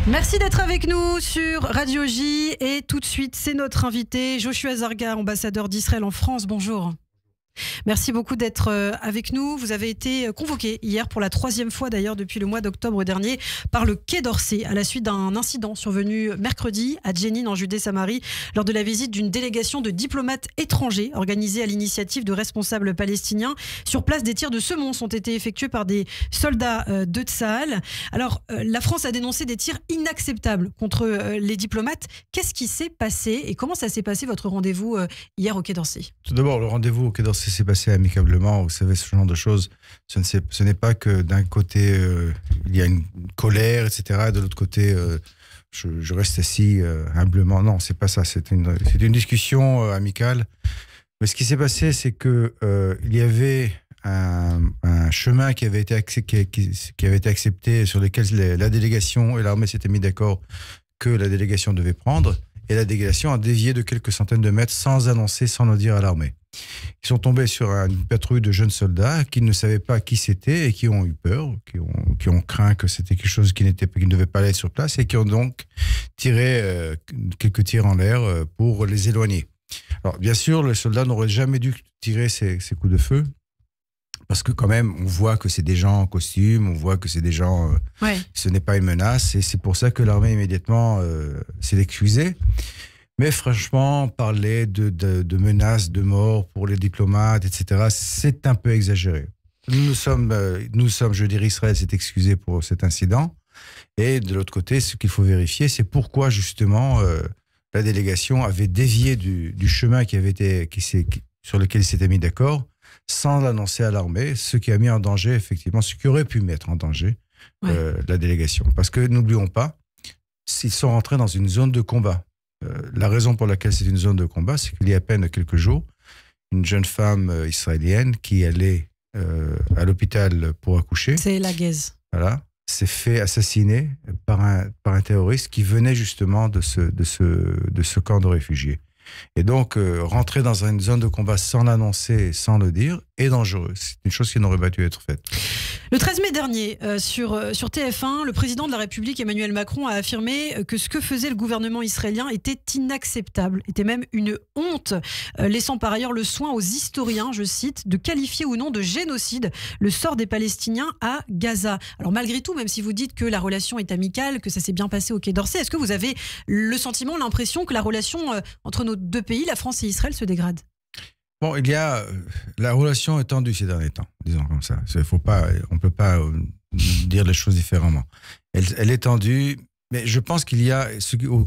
Merci d'être avec nous sur Radio J. Et tout de suite, c'est notre invité, Joshua Zarga, ambassadeur d'Israël en France. Bonjour. Merci beaucoup d'être avec nous. Vous avez été convoqué hier pour la 3e fois d'ailleurs depuis le mois d'octobre dernier par le Quai d'Orsay à la suite d'un incident survenu mercredi à Jenin en Judée-Samarie lors de la visite d'une délégation de diplomates étrangers organisée à l'initiative de responsables palestiniens. Sur place, des tirs de semonce ont été effectués par des soldats de Tsahal. Alors, la France a dénoncé des tirs inacceptables contre les diplomates. Qu'est-ce qui s'est passé et comment ça s'est passé votre rendez-vous hier au Quai d'Orsay ? Tout d'abord, le rendez-vous au Quai d'Orsay s'est passé amicablement. Vous savez, ce genre de choses, ce n'est pas que d'un côté, il y a une colère, etc. Et de l'autre côté, je reste assis humblement. Non, c'est pas ça. C'est une discussion amicale. Mais ce qui s'est passé, c'est que il y avait un chemin qui avait été accepté, sur lequel la délégation et l'armée s'étaient mis d'accord que la délégation devait prendre. Et la délégation a dévié de quelques centaines de mètres sans annoncer, sans le dire à l'armée. Ils sont tombés sur une patrouille de jeunes soldats qui ne savaient pas qui c'était et qui ont eu peur, qui ont craint que c'était quelque chose qui ne devait pas aller sur place et qui ont donc tiré quelques tirs en l'air pour les éloigner. Alors, bien sûr, les soldats n'auraient jamais dû tirer ces coups de feu. Parce que quand même, on voit que c'est des gens en costume, on voit que c'est des gens... Ce n'est pas une menace. Et c'est pour ça que l'armée, immédiatement, s'est excusée. Mais franchement, parler de menaces, de mort pour les diplomates, etc., c'est un peu exagéré. Nous sommes, je dirais, Israël s'est excusé pour cet incident. Et de l'autre côté, ce qu'il faut vérifier, c'est pourquoi, justement, la délégation avait dévié du chemin sur lequel ils s'étaient mis d'accord, sans l'annoncer à l'armée, ce qui a mis en danger, effectivement, ce qui aurait pu mettre en danger la délégation. Parce que, n'oublions pas, s'ils sont rentrés dans une zone de combat. La raison pour laquelle c'est une zone de combat, c'est qu'il y a à peine quelques jours, une jeune femme israélienne qui allait à l'hôpital pour accoucher. C'est la Guèze. Voilà. S'est fait assassiner par un terroriste qui venait justement de ce camp de réfugiés. Et donc, rentrer dans une zone de combat sans l'annoncer, sans le dire, est dangereux. C'est une chose qui n'aurait pas dû être faite. Le 13 mai dernier, sur TF1, le président de la République, Emmanuel Macron, a affirmé que ce que faisait le gouvernement israélien était inacceptable, était même une honte, laissant par ailleurs le soin aux historiens, je cite, de qualifier ou non de génocide le sort des Palestiniens à Gaza. Alors malgré tout, même si vous dites que la relation est amicale, que ça s'est bien passé au Quai d'Orsay, est-ce que vous avez le sentiment, l'impression que la relation entre nos deux pays, la France et Israël, se dégrade ? Bon, la relation est tendue ces derniers temps, disons comme ça. On ne peut pas dire les choses différemment. Elle est tendue, mais je pense qu'il y a au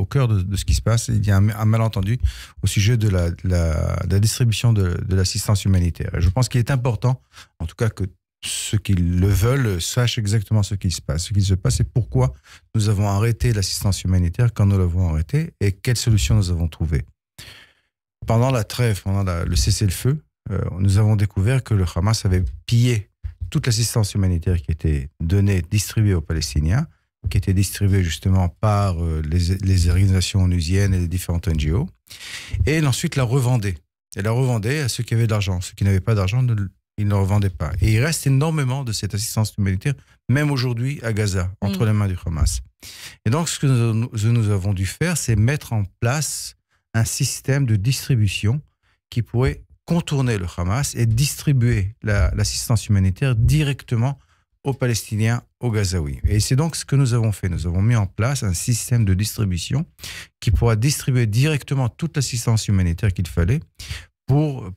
cœur de ce qui se passe, il y a un malentendu au sujet de la distribution de l'assistance humanitaire. Et je pense qu'il est important, en tout cas, que ceux qui le veulent sachent exactement ce qui se passe. Ce qui se passe, c'est pourquoi nous avons arrêté l'assistance humanitaire quand nous l'avons arrêté et quelles solutions nous avons trouvées. Pendant la trêve, le cessez-le-feu, nous avons découvert que le Hamas avait pillé toute l'assistance humanitaire qui était distribuée aux Palestiniens, qui était distribuée justement par les organisations onusiennes et les différentes NGO, et ensuite la revendait. Et la revendait à ceux qui avaient de l'argent. Ceux qui n'avaient pas d'argent, ils ne le revendaient pas. Et il reste énormément de cette assistance humanitaire, même aujourd'hui à Gaza, entre les mains du Hamas. Et donc, ce que nous avons dû faire, c'est mettre en place un système de distribution qui pourrait contourner le Hamas et distribuer l'assistance humanitaire directement aux Palestiniens, aux Gazaouis. Et c'est donc ce que nous avons fait. Nous avons mis en place un système de distribution qui pourra distribuer directement toute l'assistance humanitaire qu'il fallait pour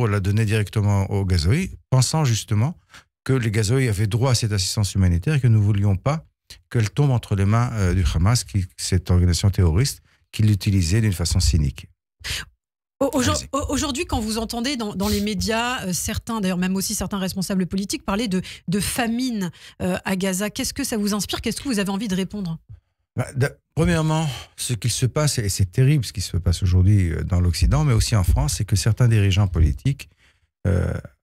la donner directement aux Gazaouis, pensant justement que les Gazaouis avaient droit à cette assistance humanitaire et que nous ne voulions pas qu'elle tombe entre les mains du Hamas, cette organisation terroriste, qui l'utilisait d'une façon cynique. Aujourd'hui, quand vous entendez dans les médias, certains, d'ailleurs même aussi certains responsables politiques, parler de famine à Gaza, qu'est-ce que ça vous inspire ? Qu'est-ce que vous avez envie de répondre ? Premièrement, ce qui se passe, et c'est terrible ce qui se passe aujourd'hui dans l'Occident, mais aussi en France, c'est que certains dirigeants politiques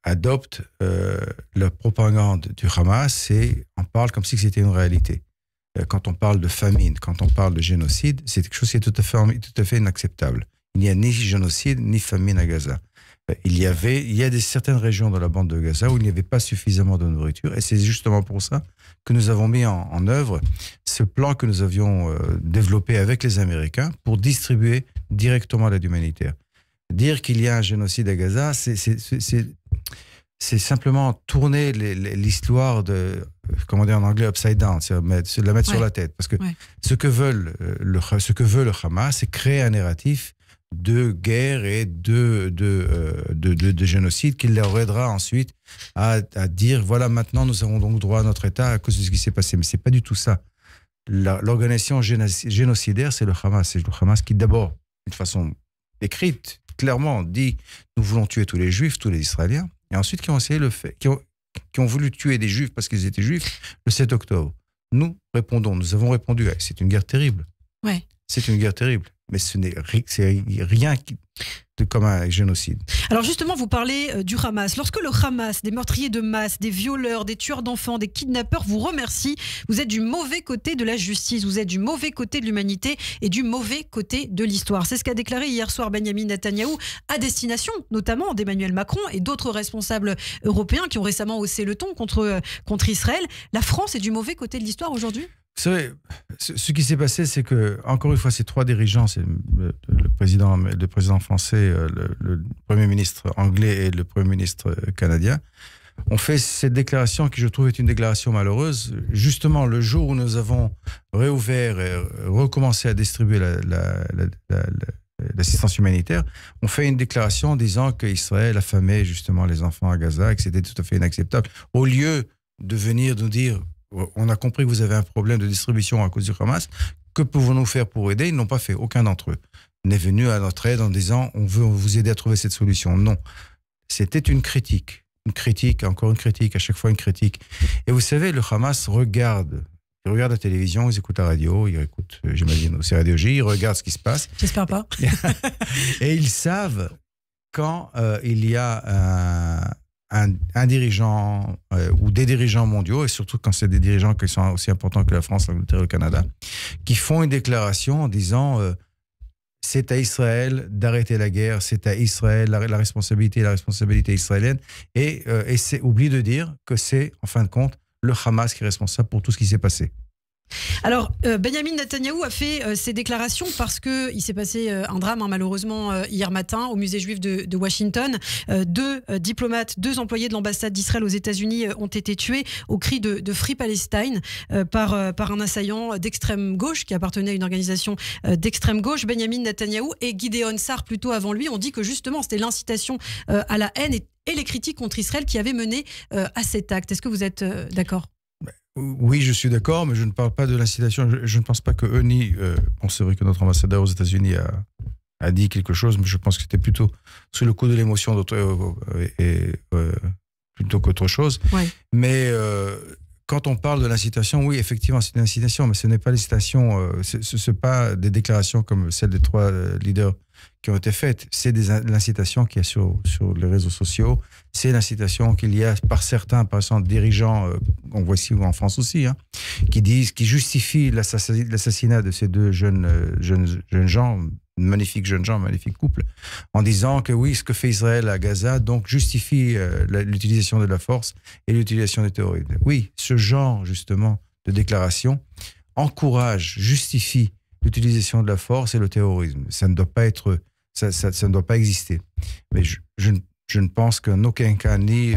adoptent la propagande du Hamas et en parlent comme si c'était une réalité. Quand on parle de famine, quand on parle de génocide, c'est quelque chose qui est tout à fait inacceptable. Il n'y a ni génocide, ni famine à Gaza. il y a certaines régions dans la bande de Gaza où il n'y avait pas suffisamment de nourriture. Et c'est justement pour ça que nous avons mis en œuvre ce plan que nous avions développé avec les Américains pour distribuer directement l'aide humanitaire. Dire qu'il y a un génocide à Gaza, c'est simplement tourner l'histoire de, comment dire en anglais, upside down, c'est la mettre sur la tête. Parce que ce que veut le Hamas, c'est créer un narratif de guerre et de génocide qui leur aidera ensuite à dire, voilà, maintenant nous avons donc droit à notre État à cause de ce qui s'est passé. Mais c'est pas du tout ça. L'organisation génocidaire, c'est le Hamas. C'est le Hamas qui, d'abord, d'une façon écrite, clairement, dit, nous voulons tuer tous les Juifs, tous les Israéliens. Et ensuite, qui ont voulu tuer des Juifs parce qu'ils étaient Juifs le 7 octobre. Nous avons répondu, c'est une guerre terrible. Ouais. C'est une guerre terrible, mais c'est rien de comme un génocide. Alors justement, vous parlez du Hamas. Lorsque le Hamas, des meurtriers de masse, des violeurs, des tueurs d'enfants, des kidnappeurs vous remercie, vous êtes du mauvais côté de la justice, vous êtes du mauvais côté de l'humanité et du mauvais côté de l'histoire. C'est ce qu'a déclaré hier soir Benyamin Netanyahou à destination notamment d'Emmanuel Macron et d'autres responsables européens qui ont récemment haussé le ton contre Israël. La France est du mauvais côté de l'histoire aujourd'hui ? Vous savez, ce qui s'est passé, c'est que, encore une fois, ces trois dirigeants, c'est le président français, le Premier ministre anglais et le Premier ministre canadien, ont fait cette déclaration qui, je trouve, est une déclaration malheureuse. Justement, le jour où nous avons réouvert et recommencé à distribuer l'assistance humanitaire, on fait une déclaration en disant qu'Israël affamait justement les enfants à Gaza et que c'était tout à fait inacceptable. Au lieu de venir nous dire... On a compris que vous avez un problème de distribution à cause du Hamas. Que pouvons-nous faire pour aider ? Ils n'ont pas fait, aucun d'entre eux n'est venu à notre aide en disant on veut vous aider à trouver cette solution. Non, c'était une critique, encore une critique, à chaque fois une critique. Et vous savez, le Hamas regarde la télévision, ils écoutent la radio, ils écoutent, j'imagine, aussi Radio J, ils regardent ce qui se passe. J'espère pas. Et ils savent quand il y a un dirigeant ou des dirigeants mondiaux, et surtout quand c'est des dirigeants qui sont aussi importants que la France, l'Angleterre et le Canada, qui font une déclaration en disant c'est à Israël d'arrêter la guerre, c'est à Israël la responsabilité israélienne, et oublie de dire que c'est, en fin de compte, le Hamas qui est responsable pour tout ce qui s'est passé. Alors, Benyamin Netanyahou a fait ces déclarations parce qu'il s'est passé un drame, malheureusement, hier matin, au musée juif de Washington. Deux diplomates, deux employés de l'ambassade d'Israël aux États-Unis ont été tués au cri de Free Palestine par un assaillant d'extrême gauche qui appartenait à une organisation d'extrême gauche. Benyamin Netanyahou et Gideon Sa'ar, plutôt avant lui, ont dit que justement c'était l'incitation à la haine et les critiques contre Israël qui avaient mené à cet acte. Est-ce que vous êtes d'accord ? Oui, je suis d'accord, mais je ne parle pas de l'incitation. Je ne pense pas que eux ni... bon, c'est vrai que notre ambassadeur aux États-Unis a dit quelque chose, mais je pense que c'était plutôt sous le coup de l'émotion plutôt qu'autre chose. Ouais. Mais quand on parle de l'incitation, oui, effectivement, c'est une incitation, mais ce n'est pas l'incitation, ce n'est pas des déclarations comme celles des trois leaders qui ont été faites. C'est l'incitation qu'il y a sur les réseaux sociaux. C'est l'incitation qu'il y a par certains, par exemple, dirigeants, on voit ici en France aussi, qui justifient l'assassinat de ces deux jeunes gens, magnifiques jeunes gens, magnifiques couples, en disant que oui, ce que fait Israël à Gaza, donc justifie l'utilisation de la force et l'utilisation du terrorisme. Oui, ce genre, justement, de déclaration encourage, justifie l'utilisation de la force et le terrorisme. Ça ne doit pas être... Ça ne doit pas exister. Mais je ne pense qu'en aucun cas, ni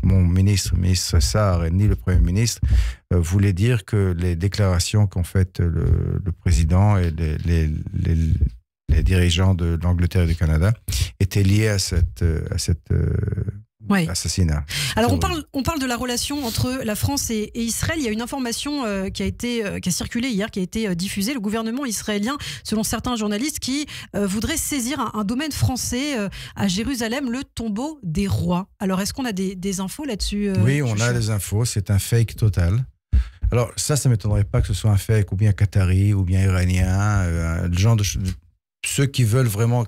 mon ministre Sa'ar, ni le Premier ministre voulaient dire que les déclarations qu'ont faites le président et les dirigeants de l'Angleterre et du Canada étaient liées à cette assassinat. Alors on parle de la relation entre la France et Israël. Il y a une information qui a circulé hier, qui a été diffusée. Le gouvernement israélien, selon certains journalistes, qui voudrait saisir un domaine français à Jérusalem, le tombeau des rois. Alors est-ce qu'on a des infos là-dessus Oui, on a des infos. C'est un fake total. Alors ça m'étonnerait pas que ce soit un fake ou bien qatari ou bien iranien, le genre de ceux qui veulent vraiment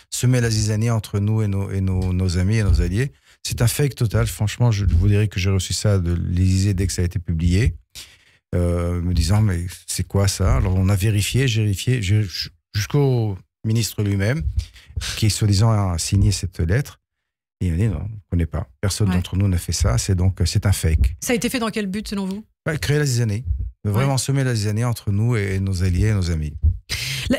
semer la zizanie entre nous et nos amis et nos alliés. C'est un fake total. Franchement, je vous dirais que j'ai reçu ça de l'Élysée dès que ça a été publié, me disant mais c'est quoi ça ? Alors on a vérifié jusqu'au ministre lui-même. qui soi-disant a signé cette lettre. Et il m'a dit non, on ne connaît pas. Personne d'entre nous n'a fait ça. C'est un fake. Ça a été fait dans quel but selon vous? Créer la zizanie. Vraiment semer la zizanie entre nous et nos alliés et nos amis.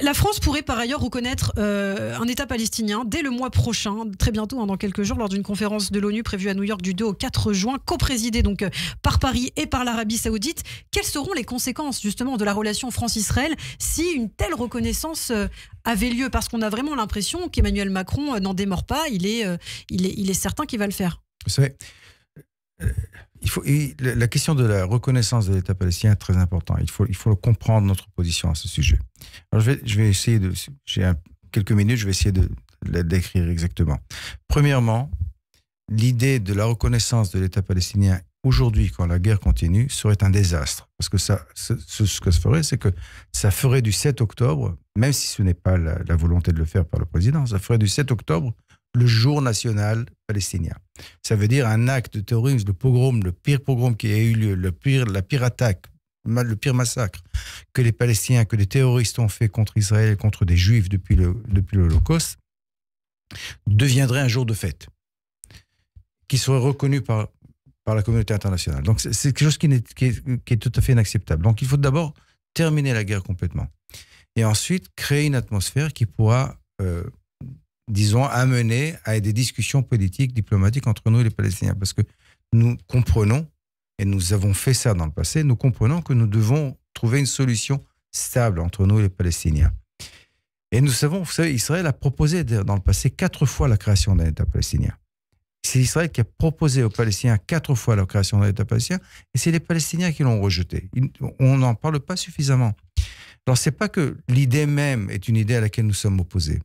La France pourrait par ailleurs reconnaître un État palestinien dès le mois prochain, très bientôt, dans quelques jours, lors d'une conférence de l'ONU prévue à New York du 2 au 4 juin, coprésidée donc par Paris et par l'Arabie Saoudite. Quelles seront les conséquences justement de la relation France-Israël si une telle reconnaissance avait lieu? Parce qu'on a vraiment l'impression qu'Emmanuel Macron n'en démord pas, il est certain qu'il va le faire. Vous savez, la question de la reconnaissance de l'État palestinien est très importante. Il faut comprendre notre position à ce sujet. Alors je vais essayer j'ai quelques minutes, je vais essayer de la décrire exactement. Premièrement, l'idée de la reconnaissance de l'État palestinien aujourd'hui, quand la guerre continue, serait un désastre. Parce que ce que ça ferait, c'est que ça ferait du 7 octobre, même si ce n'est pas la volonté de le faire par le président, ça ferait du 7 octobre le jour national palestinien. Ça veut dire un acte de terrorisme, le pire pogrom qui a eu lieu, la pire attaque, le pire massacre que les Palestiniens, que les terroristes ont fait contre Israël et contre des Juifs depuis l'Holocauste, deviendrait un jour de fête, qui serait reconnu par la communauté internationale. Donc c'est quelque chose qui est tout à fait inacceptable. Donc il faut d'abord terminer la guerre complètement. Et ensuite créer une atmosphère qui pourra disons, amener à des discussions politiques, diplomatiques entre nous et les Palestiniens. Parce que nous comprenons, et nous avons fait ça dans le passé, nous comprenons que nous devons trouver une solution stable entre nous et les Palestiniens. Et nous savons, vous savez, Israël a proposé dans le passé 4 fois la création d'un État palestinien. C'est Israël qui a proposé aux Palestiniens 4 fois la création d'un État palestinien, et c'est les Palestiniens qui l'ont rejeté. On n'en parle pas suffisamment. Alors, ce n'est pas que l'idée même est une idée à laquelle nous sommes opposés.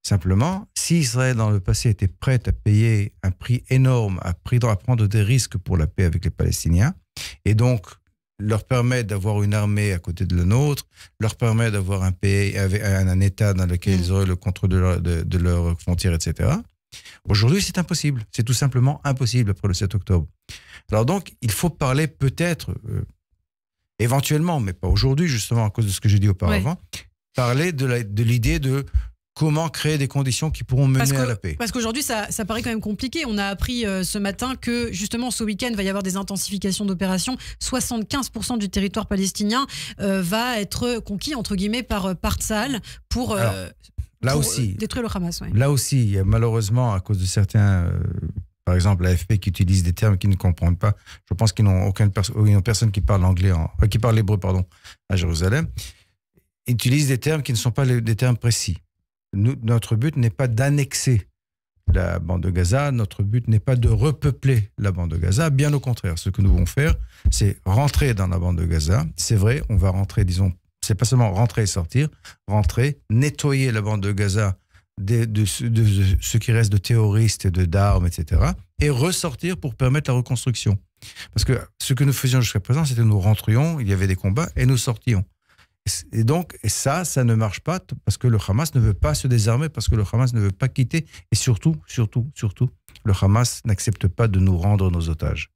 Simplement, si Israël, dans le passé, était prête à payer un prix énorme, à prendre des risques pour la paix avec les Palestiniens, et donc leur permettre d'avoir une armée à côté de la nôtre, leur permettre d'avoir un pays, un État dans lequel ils auraient le contrôle de leurs frontières, etc. Aujourd'hui, c'est impossible. C'est tout simplement impossible après le 7 octobre. Alors donc, il faut parler peut-être, éventuellement, mais pas aujourd'hui, justement, à cause de ce que j'ai dit auparavant, parler de l'idée de comment créer des conditions qui pourront mener à la paix. Parce qu'aujourd'hui, ça paraît quand même compliqué. On a appris ce matin que, justement, ce week-end, il va y avoir des intensifications d'opérations. 75% du territoire palestinien va être conquis, entre guillemets, par Tsahal pour détruire le Hamas. Ouais. Là aussi, il y a malheureusement, à cause de certains... par exemple, l'AFP qui utilise des termes qu'ils ne comprennent pas. Je pense qu'ils n'ont personne qui parle qui parle hébreu, à Jérusalem. Ils utilisent des termes qui ne sont pas des termes précis. Notre but n'est pas d'annexer la bande de Gaza, notre but n'est pas de repeupler la bande de Gaza, bien au contraire. Ce que nous voulons faire, c'est rentrer dans la bande de Gaza. C'est vrai, on va rentrer, disons, c'est pas seulement rentrer et sortir, rentrer, nettoyer la bande de Gaza de ce qui reste de terroristes, d'armes, etc. et ressortir pour permettre la reconstruction. Parce que ce que nous faisions jusqu'à présent, c'était nous rentrions, il y avait des combats et nous sortions. Et donc, ça ne marche pas parce que le Hamas ne veut pas se désarmer, parce que le Hamas ne veut pas quitter. Et surtout, le Hamas n'accepte pas de nous rendre nos otages.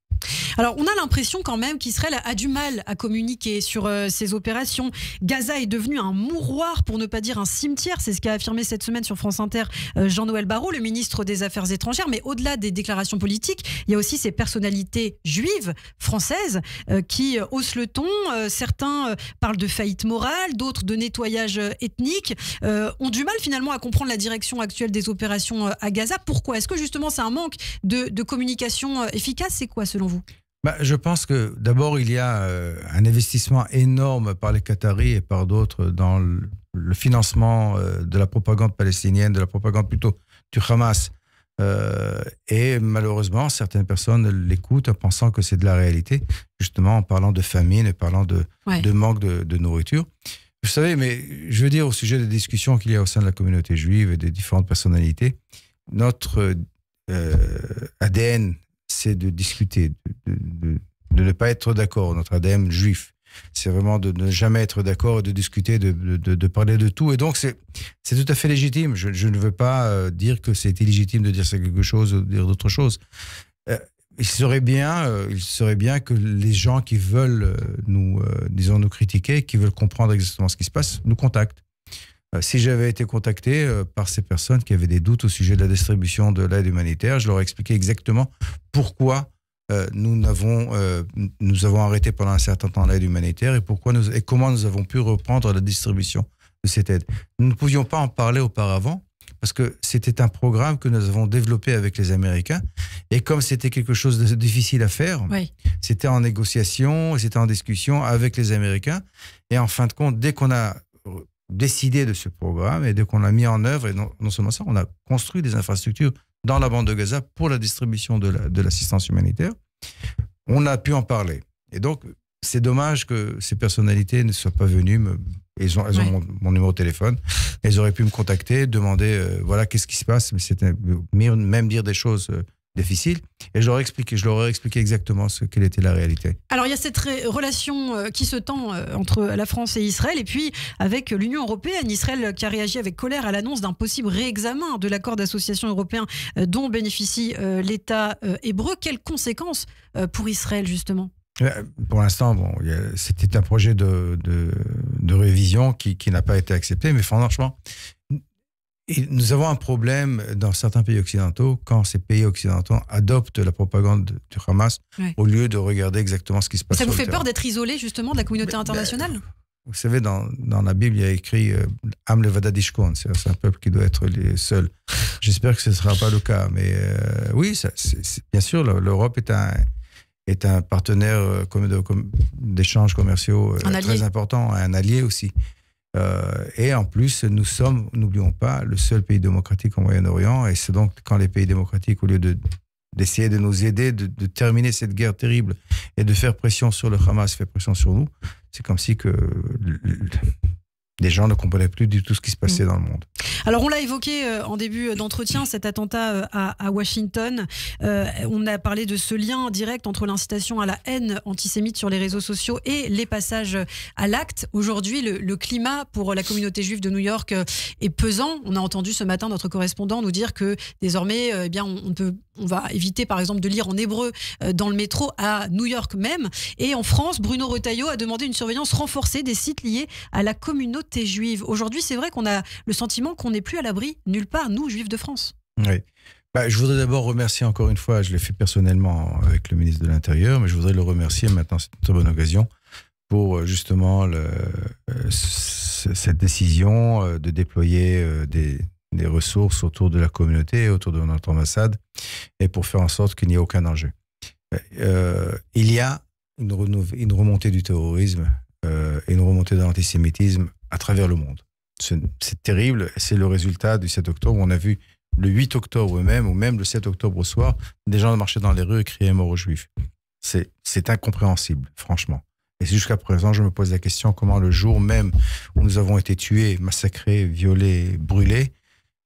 Alors, on a l'impression quand même qu'Israël a du mal à communiquer sur ses opérations. Gaza est devenu un mouroir, pour ne pas dire un cimetière. C'est ce qu'a affirmé cette semaine sur France Inter Jean-Noël Barrot, le ministre des Affaires étrangères. Mais au-delà des déclarations politiques, il y a aussi ces personnalités juives, françaises, qui haussent le ton. Certains parlent de faillite morale, d'autres de nettoyage ethnique. Ont du mal finalement à comprendre la direction actuelle des opérations à Gaza. Pourquoi ? Est-ce que justement c'est un manque de communication efficace ? C'est quoi selon vous ? Je pense que d'abord il y a un investissement énorme par les Qataris et par d'autres dans le financement de la propagande palestinienne, de la propagande plutôt du Hamas. Et malheureusement, certaines personnes l'écoutent en pensant que c'est de la réalité, justement en parlant de famine et parlant de manque de nourriture. Vous savez, mais je veux dire au sujet des discussions qu'il y a au sein de la communauté juive et des différentes personnalités, notre ADN, c'est de discuter, de ne pas être d'accord. Notre ADN juif, c'est vraiment de ne jamais être d'accord, de discuter, de parler de tout. Et donc, c'est tout à fait légitime. Je ne veux pas dire que c'est illégitime de dire quelque chose ou de dire d'autres choses. Il serait bien que les gens qui veulent nous critiquer, qui veulent comprendre exactement ce qui se passe, nous contactent. Si j'avais été contacté par ces personnes qui avaient des doutes au sujet de la distribution de l'aide humanitaire, je leur ai expliqué exactement pourquoi nous avons arrêté pendant un certain temps l'aide humanitaire et comment nous avons pu reprendre la distribution de cette aide. Nous ne pouvions pas en parler auparavant parce que c'était un programme que nous avons développé avec les Américains et comme c'était quelque chose de difficile à faire, oui. C'était en négociation, c'était en discussion avec les Américains et en fin de compte, dès qu'on a décidé de ce programme et dès qu'on l'a mis en œuvre, et non seulement ça, on a construit des infrastructures dans la bande de Gaza pour la distribution de l'assistance humanitaire, on a pu en parler. Et donc, c'est dommage que ces personnalités ne soient pas venues. Elles ont mon numéro de téléphone. Elles auraient pu me contacter, demander voilà, qu'est-ce qui se passe. Mais c'était même dire des choses difficiles. Et je leur ai expliqué exactement quelle était la réalité. Alors, il y a cette relation qui se tend entre la France et Israël. Et puis, avec l'Union européenne, Israël qui a réagi avec colère à l'annonce d'un possible réexamen de l'accord d'association européen dont bénéficie l'État hébreu. Quelles conséquences pour Israël, justement ? Pour l'instant, c'était un projet de révision qui n'a pas été accepté, mais franchement, nous avons un problème dans certains pays occidentaux quand ces pays occidentaux adoptent la propagande du Hamas au lieu de regarder exactement ce qui se passe. Ça vous fait peur d'être isolé justement de la communauté internationale ? Vous savez, dans la Bible, il y a écrit Am levadad yishkon, c'est un peuple qui doit être seul. J'espère que ce ne sera pas le cas, mais oui, bien sûr, l'Europe est un partenaire d'échanges commerciaux très important, un allié aussi. Et en plus, nous sommes, n'oublions pas, le seul pays démocratique au Moyen-Orient. Et c'est donc quand les pays démocratiques, au lieu d'essayer de nous aider, de terminer cette guerre terrible et de faire pression sur le Hamas, fait pression sur nous, c'est comme si les gens ne comprenaient plus du tout ce qui se passait dans le monde. Alors, on l'a évoqué en début d'entretien, cet attentat à Washington. On a parlé de ce lien direct entre l'incitation à la haine antisémite sur les réseaux sociaux et les passages à l'acte. Aujourd'hui, le climat pour la communauté juive de New York est pesant. On a entendu ce matin notre correspondant nous dire que désormais, on va éviter par exemple de lire en hébreu dans le métro à New York même. Et en France, Bruno Retailleau a demandé une surveillance renforcée des sites liés à la communauté juive. Aujourd'hui, c'est vrai qu'on a le sentiment qu'on n'est plus à l'abri nulle part, nous, juifs de France. Oui. Je voudrais d'abord remercier encore une fois, je l'ai fait personnellement avec le ministre de l'Intérieur, mais je voudrais le remercier maintenant, c'est une très bonne occasion, pour justement cette décision de déployer des ressources autour de la communauté, autour de notre ambassade, et pour faire en sorte qu'il n'y ait aucun danger. Il y a une remontée du terrorisme et une remontée de l'antisémitisme à travers le monde. C'est terrible, c'est le résultat du 7 octobre. On a vu le 8 octobre même, ou même le 7 octobre au soir, des gens marchaient dans les rues et criaient mort aux Juifs. C'est incompréhensible, franchement. Et jusqu'à présent, je me pose la question comment le jour même où nous avons été tués, massacrés, violés, brûlés,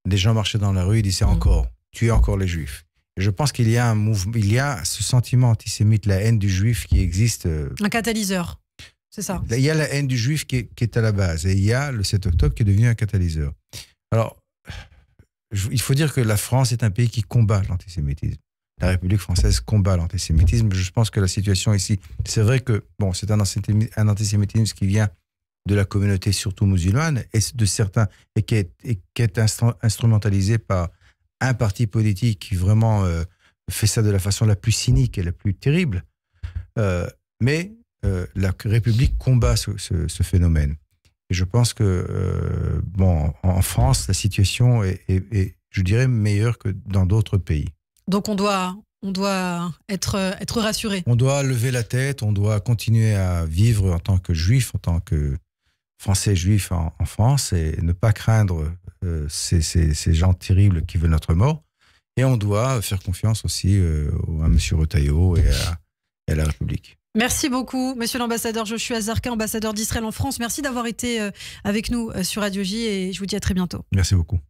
des gens marchaient dans la rue et disaient encore, tuez encore les Juifs. Et je pense qu'il y a un mouvement, il y a ce sentiment antisémite, la haine du Juif qui existe. Un catalyseur. C'est ça. Il y a la haine du Juif qui est à la base. Et il y a le 7 octobre qui est devenu un catalyseur. Alors, il faut dire que la France est un pays qui combat l'antisémitisme. La République française combat l'antisémitisme. Je pense que la situation ici, c'est vrai que c'est un antisémitisme qui vient de la communauté surtout musulmane et de certains et qui est instrumentalisé par un parti politique qui vraiment fait ça de la façon la plus cynique et la plus terrible. Mais la République combat ce phénomène. Et je pense que, en France, la situation est, je dirais, meilleure que dans d'autres pays. Donc on doit être rassuré. On doit lever la tête, on doit continuer à vivre en tant que juif, en tant que Français juifs en France et ne pas craindre ces gens terribles qui veulent notre mort. Et on doit faire confiance aussi à M. Retailleau et à la République. Merci beaucoup, monsieur l'ambassadeur Joshua Zarka, ambassadeur d'Israël en France. Merci d'avoir été avec nous sur Radio J et je vous dis à très bientôt. Merci beaucoup.